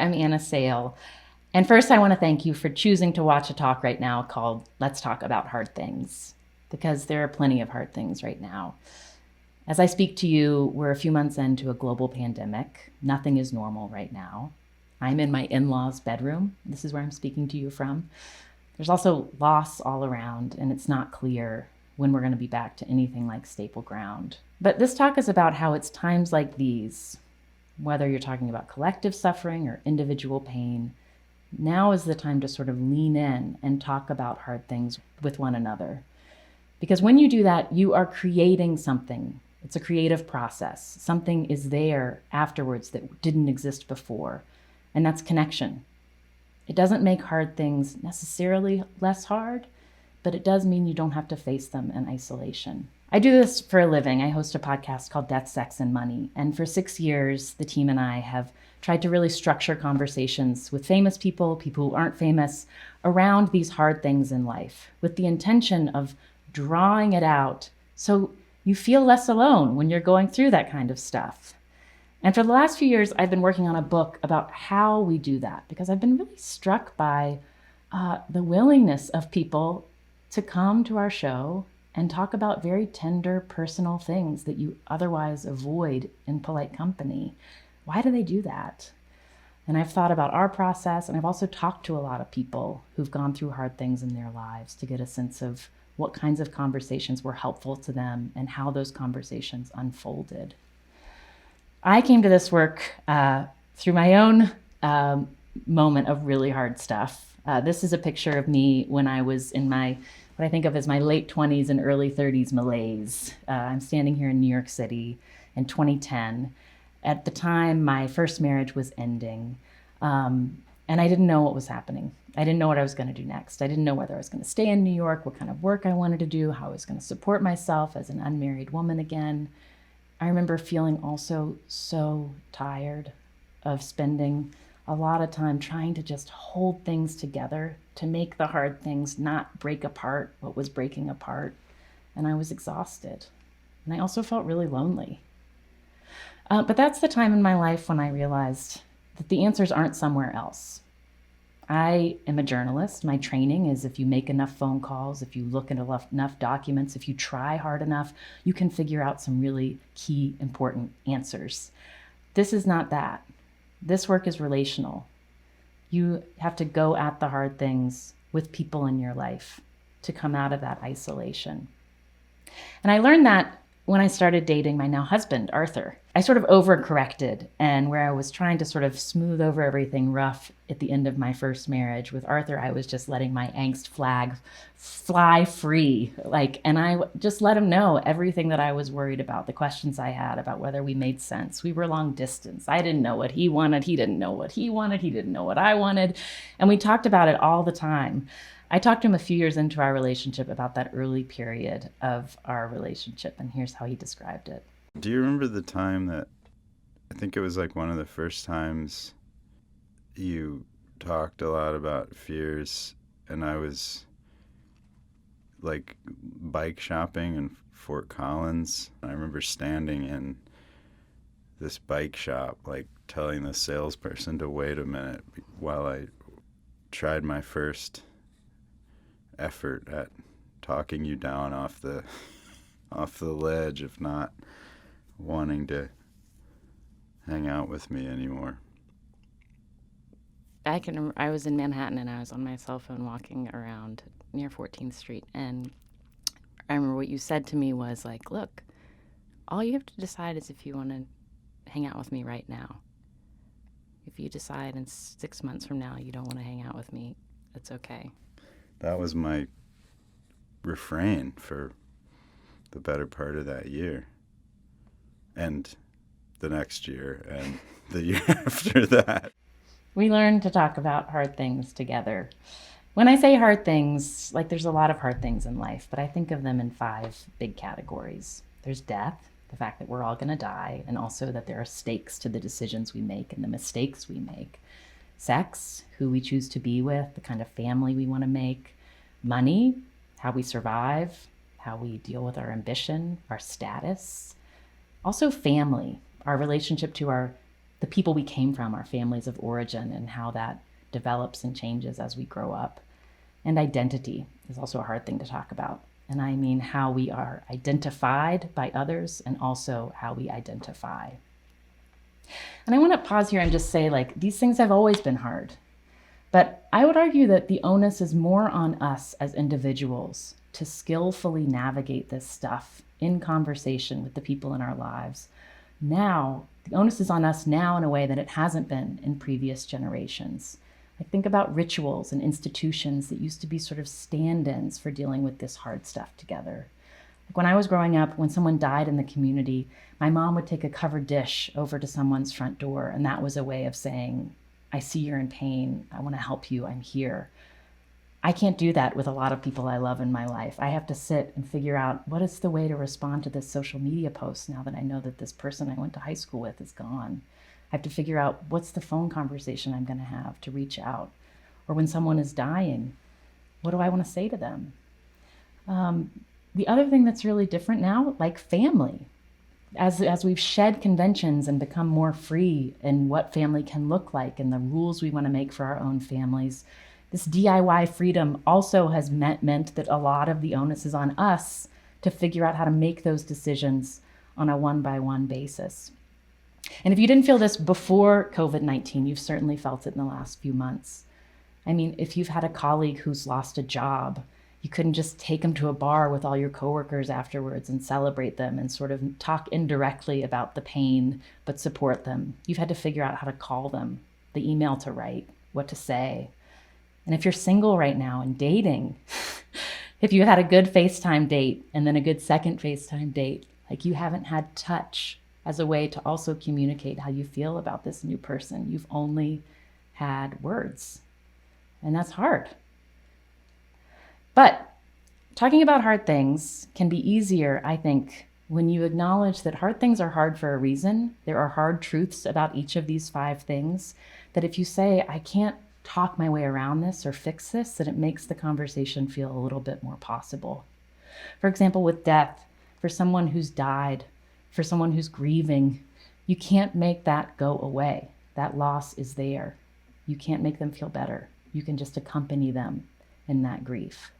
I'm Anna Sale. And first, I want to thank you for choosing to watch a talk right now called Let's Talk About Hard Things, because there are plenty of hard things right now. As I speak to you, we're a few months into a global pandemic. Nothing is normal right now. I'm in my in-laws' bedroom. This is where I'm speaking to you from. There's also loss all around, and it's not clear when we're going to be back to anything like stable ground. But this talk is about how it's times like these, whether you're talking about collective suffering or individual pain, now is the time to sort of lean in and talk about hard things with one another. Because when you do that, you are creating something. It's a creative process. Something is there afterwards that didn't exist before, and that's connection. It doesn't make hard things necessarily less hard, but it does mean you don't have to face them in isolation. I do this for a living. I host a podcast called Death, Sex, and Money. And for 6 years, the team and I have tried to really structure conversations with famous people, people who aren't famous, around these hard things in life, with the intention of drawing it out so you feel less alone when you're going through that kind of stuff. And for the last few years, I've been working on a book about how we do that, because I've been really struck by the willingness of people to come to our show and talk about very tender, personal things that you otherwise avoid in polite company. Why do they do that? And I've thought about our process, and I've also talked to a lot of people who've gone through hard things in their lives to get a sense of what kinds of conversations were helpful to them and how those conversations unfolded. I came to this work through my own moment of really hard stuff. This is a picture of me when I was in what I think of as my late 20s and early 30s malaise. I'm standing here in New York City in 2010. At the time, my first marriage was ending, and I didn't know what was happening. I didn't know what I was going to do next. I didn't know whether I was going to stay in New York, what kind of work I wanted to do, how I was going to support myself as an unmarried woman again. I remember feeling also so tired of spending a lot of time trying to just hold things together, to make the hard things not break apart what was breaking apart. And I was exhausted. And I also felt really lonely. But that's the time in my life when I realized that the answers aren't somewhere else. I am a journalist. My training is if you make enough phone calls, if you look at enough documents, if you try hard enough, you can figure out some really key, important answers. This is not that. This work is relational. You have to go at the hard things with people in your life to come out of that isolation. And I learned that when I started dating my now husband, Arthur. I sort of overcorrected, and where I was trying to sort of smooth over everything rough at the end of my first marriage, with Arthur, I was just letting my angst flag fly free. And I just let him know everything that I was worried about, the questions I had about whether we made sense. We were long distance. I didn't know what he wanted. He didn't know what he wanted. He didn't know what I wanted. And we talked about it all the time. I talked to him a few years into our relationship about that early period of our relationship, and here's how he described it. Do you remember the time that, I think it was like one of the first times you talked a lot about fears, and I was like bike shopping in Fort Collins. I remember standing in this bike shop, like telling the salesperson to wait a minute while I tried my first effort at talking you down off the ledge of not wanting to hang out with me anymore. I was in Manhattan, and I was on my cell phone walking around near 14th Street, and I remember what you said to me was like, look, all you have to decide is if you want to hang out with me right now. If you decide in 6 months from now you don't want to hang out with me, it's okay. That was my refrain for the better part of that year, and the next year, and the year after that. We learned to talk about hard things together. When I say hard things, there's a lot of hard things in life, but I think of them in 5 big categories. There's death, the fact that we're all going to die, and also that there are stakes to the decisions we make and the mistakes we make. Sex, who we choose to be with, the kind of family we want to make. Money, how we survive, how we deal with our ambition, our status. Also family, our relationship to our the people we came from, our families of origin, and how that develops and changes as we grow up. And identity is also a hard thing to talk about. And I mean how we are identified by others and also how we identify. And I want to pause here and just say, like, these things have always been hard. But I would argue that the onus is more on us as individuals to skillfully navigate this stuff in conversation with the people in our lives. Now, the onus is on us now in a way that it hasn't been in previous generations. I think about rituals and institutions that used to be sort of stand-ins for dealing with this hard stuff together. Like when I was growing up, when someone died in the community, my mom would take a covered dish over to someone's front door, and that was a way of saying, I see you're in pain, I want to help you, I'm here. I can't do that with a lot of people I love in my life. I have to sit and figure out what is the way to respond to this social media post now that I know that this person I went to high school with is gone. I have to figure out what's the phone conversation I'm going to have to reach out. Or when someone is dying, what do I want to say to them? The other thing that's really different now, like family. As we've shed conventions and become more free in what family can look like and the rules we want to make for our own families, this DIY freedom also has meant that a lot of the onus is on us to figure out how to make those decisions on a one-by-one basis. And if you didn't feel this before COVID-19, you've certainly felt it in the last few months. I mean, if you've had a colleague who's lost a job, you couldn't just take them to a bar with all your coworkers afterwards and celebrate them and sort of talk indirectly about the pain, but support them. You've had to figure out how to call them, the email to write, what to say. And if you're single right now and dating, if you had a good FaceTime date and then a good second FaceTime date, like you haven't had touch as a way to also communicate how you feel about this new person. You've only had words. And that's hard. But talking about hard things can be easier, I think, when you acknowledge that hard things are hard for a reason. There are hard truths about each of these 5 things that if you say, I can't talk my way around this or fix this, that it makes the conversation feel a little bit more possible. For example, with death, for someone who's died, for someone who's grieving, you can't make that go away. That loss is there. You can't make them feel better. You can just accompany them in that grief.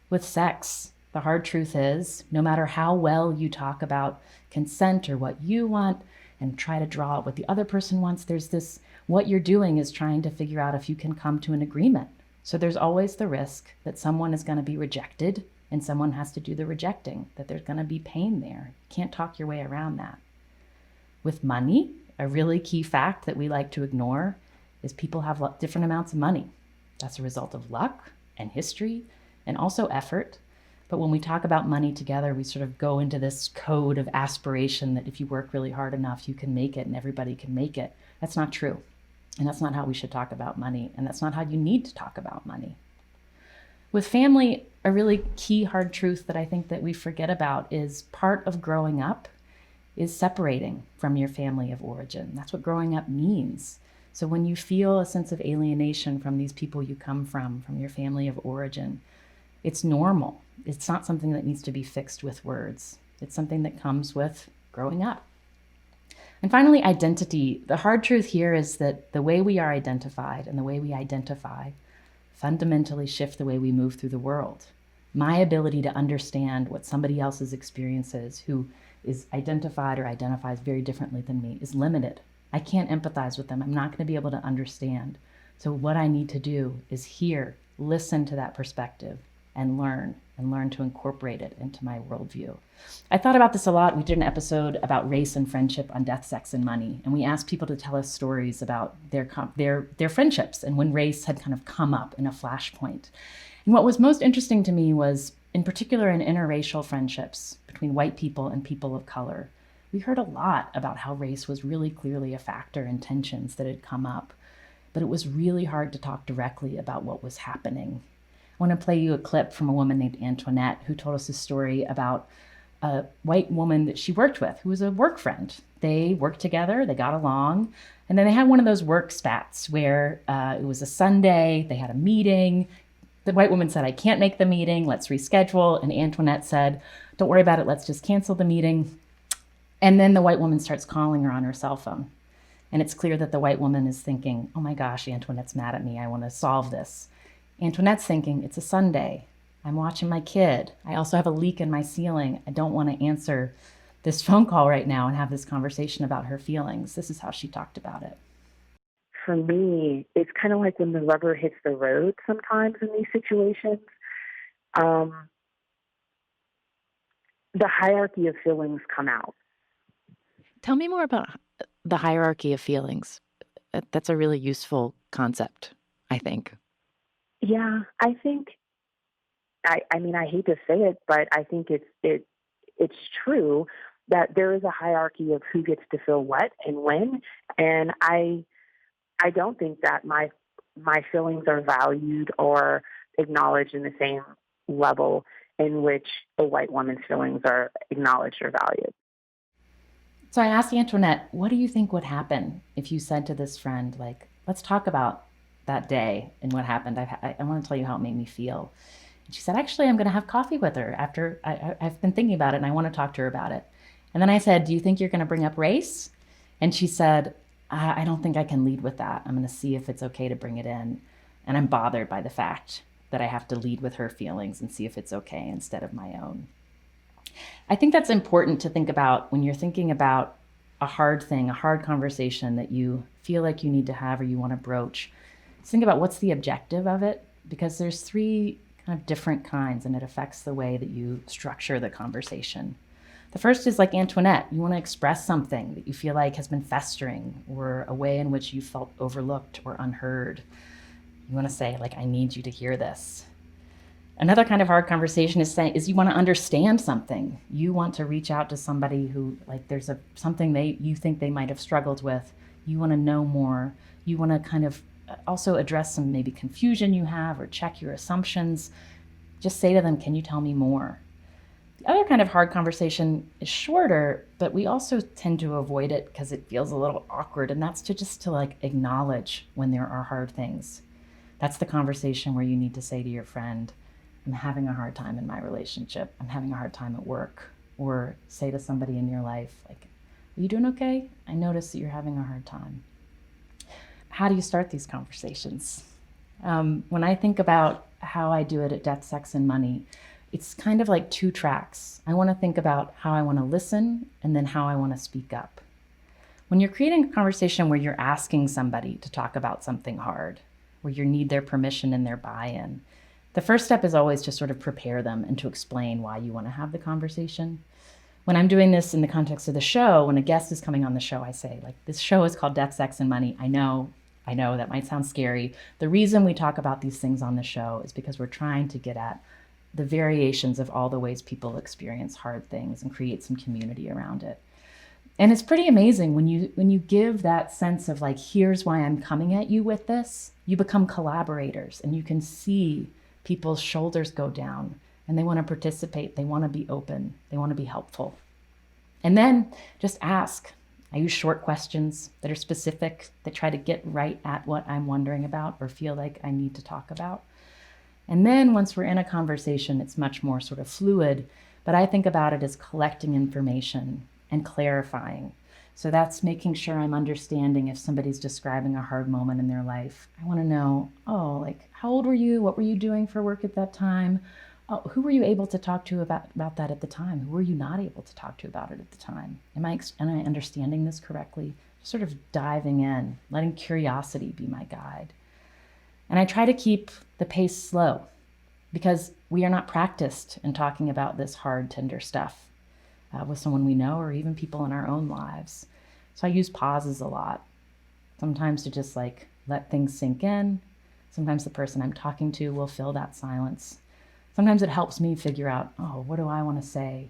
With sex, the hard truth is, no matter how well you talk about consent or what you want and try to draw out what the other person wants, there's this, what you're doing is trying to figure out if you can come to an agreement. So there's always the risk that someone is going to be rejected and someone has to do the rejecting, that there's going to be pain there. You can't talk your way around that. With money, a really key fact that we like to ignore is people have different amounts of money. That's a result of luck and history and also effort. But when we talk about money together, we sort of go into this code of aspiration that if you work really hard enough, you can make it and everybody can make it. That's not true. And that's not how we should talk about money. And that's not how you need to talk about money. With family, a really key hard truth that I think that we forget about is part of growing up is separating from your family of origin. That's what growing up means. So when you feel a sense of alienation from these people you come from your family of origin, it's normal. It's not something that needs to be fixed with words. It's something that comes with growing up. And finally, identity. The hard truth here is that the way we are identified and the way we identify fundamentally shift the way we move through the world. My ability to understand what somebody else's experience is, who is identified or identifies very differently than me, is limited. I can't empathize with them. I'm not going to be able to understand. So what I need to do is hear, listen to that perspective, and learn to incorporate it into my worldview. I thought about this a lot. We did an episode about race and friendship on Death, Sex, and Money, and we asked people to tell us stories about their friendships and when race had kind of come up in a flashpoint. And what was most interesting to me was, in particular in interracial friendships between white people and people of color, we heard a lot about how race was really clearly a factor in tensions that had come up, but it was really hard to talk directly about what was happening. I want to play you a clip from a woman named Antoinette who told us a story about a white woman that she worked with who was a work friend. They worked together, they got along, and then they had one of those work spats where it was a Sunday, they had a meeting. The white woman said, I can't make the meeting, let's reschedule. And Antoinette said, don't worry about it, let's just cancel the meeting. And then the white woman starts calling her on her cell phone. And it's clear that the white woman is thinking, oh my gosh, Antoinette's mad at me. I want to solve this. Antoinette's thinking, it's a Sunday. I'm watching my kid. I also have a leak in my ceiling. I don't want to answer this phone call right now and have this conversation about her feelings. This is how she talked about it. For me, it's kind of like when the rubber hits the road sometimes in these situations. The hierarchy of feelings come out. Tell me more about the hierarchy of feelings. That's a really useful concept, I think. Yeah, I think, I mean, I hate to say it, but I think it's true that there is a hierarchy of who gets to feel what and when. And I don't think that my feelings are valued or acknowledged in the same level in which a white woman's feelings are acknowledged or valued. So I asked Antoinette, what do you think would happen if you said to this friend, like, let's talk about that day and what happened. I want to tell you how it made me feel. And she said, actually, I'm going to have coffee with her after I've been thinking about it and I want to talk to her about it. And then I said, do you think you're going to bring up race? And she said, I don't think I can lead with that. I'm going to see if it's okay to bring it in. And I'm bothered by the fact that I have to lead with her feelings and see if it's okay instead of my own. I think that's important to think about when you're thinking about a hard thing, a hard conversation that you feel like you need to have or you want to broach. Think about what's the objective of it, because there's three kind of different kinds and it affects the way that you structure the conversation. The first is like Antoinette. You want to express something that you feel like has been festering or a way in which you felt overlooked or unheard. You want to say, like, I need you to hear this. Another kind of hard conversation is you want to understand something. You want to reach out to somebody who, like, there's something you think they might have struggled with. You want to know more. You want to kind of also address some maybe confusion you have or check your assumptions. Just say to them, can you tell me more? The other kind of hard conversation is shorter, but we also tend to avoid it because it feels a little awkward, and that's to like acknowledge when there are hard things. That's the conversation where you need to say to your friend, I'm having a hard time in my relationship. I'm having a hard time at work. Or say to somebody in your life, like, are you doing okay? I notice that you're having a hard time. How do you start these conversations? When I think about how I do it at Death, Sex, and Money, it's kind of like two tracks. I want to think about how I want to listen and then how I want to speak up. When you're creating a conversation where you're asking somebody to talk about something hard, where you need their permission and their buy-in, the first step is always to sort of prepare them and to explain why you want to have the conversation. When I'm doing this in the context of the show, when a guest is coming on the show, I say, like, this show is called Death, Sex, and Money. I know that might sound scary. The reason we talk about these things on the show is because we're trying to get at the variations of all the ways people experience hard things and create some community around it. And it's pretty amazing when you give that sense of, like, here's why I'm coming at you with this, you become collaborators and you can see people's shoulders go down and they want to participate. They want to be open. They want to be helpful. And then just ask. I use short questions that are specific, that try to get right at what I'm wondering about or feel like I need to talk about. And then once we're in a conversation, it's much more sort of fluid, but I think about it as collecting information and clarifying. So that's making sure I'm understanding if somebody's describing a hard moment in their life. I want to know, oh, like, how old were you? What were you doing for work at that time? Oh, who were you able to talk to about that at the time? Who were you not able to talk to about it at the time? Am I understanding this correctly? Just sort of diving in, letting curiosity be my guide. And I try to keep the pace slow because we are not practiced in talking about this hard, tender stuff with someone we know or even people in our own lives. So I use pauses a lot, sometimes to just like let things sink in. Sometimes the person I'm talking to will fill that silence. Sometimes it helps me figure out, oh, what do I want to say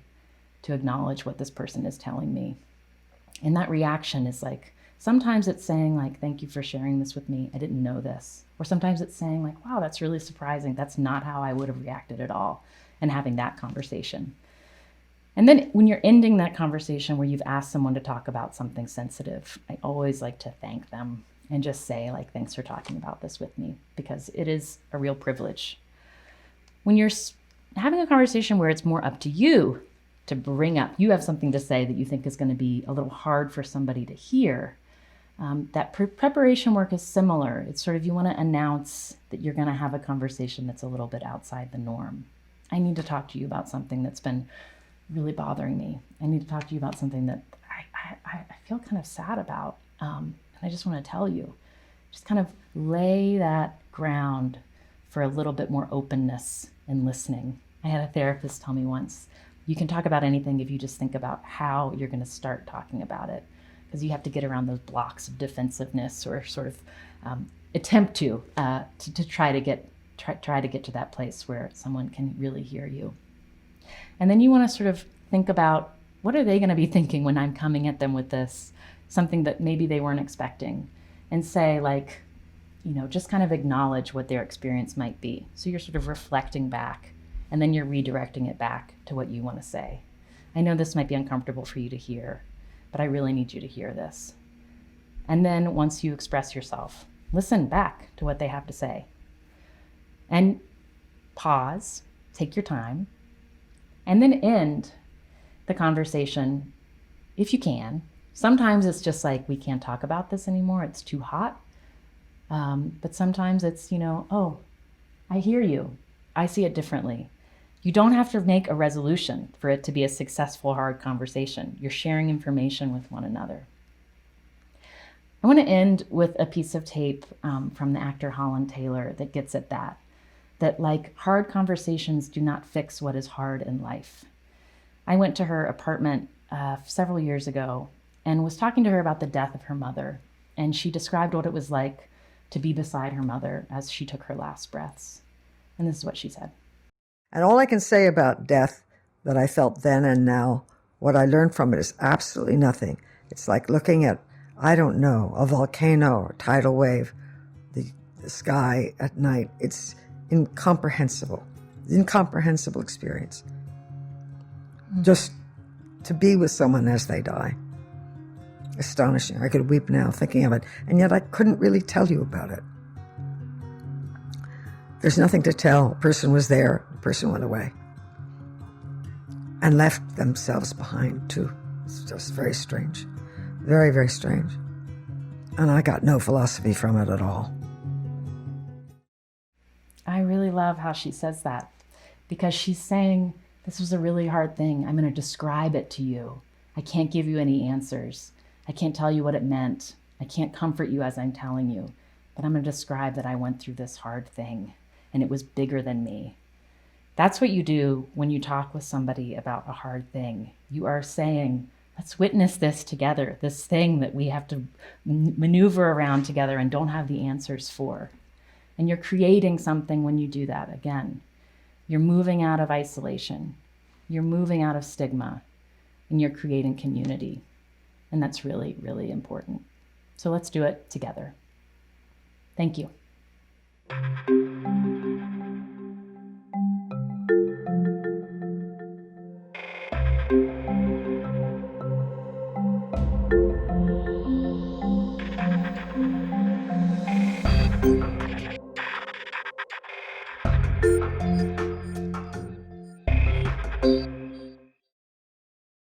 to acknowledge what this person is telling me? And that reaction is like, sometimes it's saying like, thank you for sharing this with me. I didn't know this. Or sometimes it's saying like, wow, that's really surprising. That's not how I would have reacted at all. And having that conversation. And then when you're ending that conversation where you've asked someone to talk about something sensitive, I always like to thank them and just say like, thanks for talking about this with me, because it is a real privilege. When you're having a conversation where it's more up to you to bring up, you have something to say that you think is going to be a little hard for somebody to hear, That preparation work is similar. It's sort of, you want to announce that you're going to have a conversation that's a little bit outside the norm. I need to talk to you about something that's been really bothering me. I need to talk to you about something that I feel kind of sad about. And I just want to tell you. Just kind of lay that ground for a little bit more openness and listening. I had a therapist tell me once, you can talk about anything if you just think about how you're going to start talking about it. Because you have to get around those blocks of defensiveness, or sort of attempt to try to get to that place where someone can really hear you. And then you want to sort of think about, what are they going to be thinking when I'm coming at them with this, something that maybe they weren't expecting, and say, like, just kind of acknowledge what their experience might be. So you're sort of reflecting back, and then you're redirecting it back to what you want to say. I know this might be uncomfortable for you to hear, but I really need you to hear this. And then once you express yourself, listen back to what they have to say. And pause, take your time, and then end the conversation if you can. Sometimes it's just like, we can't talk about this anymore, it's too hot. But sometimes it's, oh, I hear you. I see it differently. You don't have to make a resolution for it to be a successful, hard conversation. You're sharing information with one another. I want to end with a piece of tape from the actor Holland Taylor that gets at that like, hard conversations do not fix what is hard in life. I went to her apartment several years ago and was talking to her about the death of her mother. And she described what it was like to be beside her mother as she took her last breaths. And this is what she said. And all I can say about death that I felt then and now, what I learned from it is absolutely nothing. It's like looking at, I don't know, a volcano or a tidal wave, the sky at night. It's incomprehensible experience. Just to be with someone as they die. Astonishing. I could weep now thinking of it, and yet I couldn't really tell you about it. There's nothing to tell. A person was there, a person went away, and left themselves behind too. It's just very strange. Very, very strange. And I got no philosophy from it at all. I really love how she says that, because she's saying, this was a really hard thing. I'm going to describe it to you. I can't give you any answers. I can't tell you what it meant. I can't comfort you as I'm telling you, but I'm going to describe that I went through this hard thing, and it was bigger than me. That's what you do when you talk with somebody about a hard thing. You are saying, let's witness this together, this thing that we have to maneuver around together and don't have the answers for. And you're creating something when you do that. Again, you're moving out of isolation. You're moving out of stigma, and you're creating community. And that's really, really important. So let's do it together. Thank you.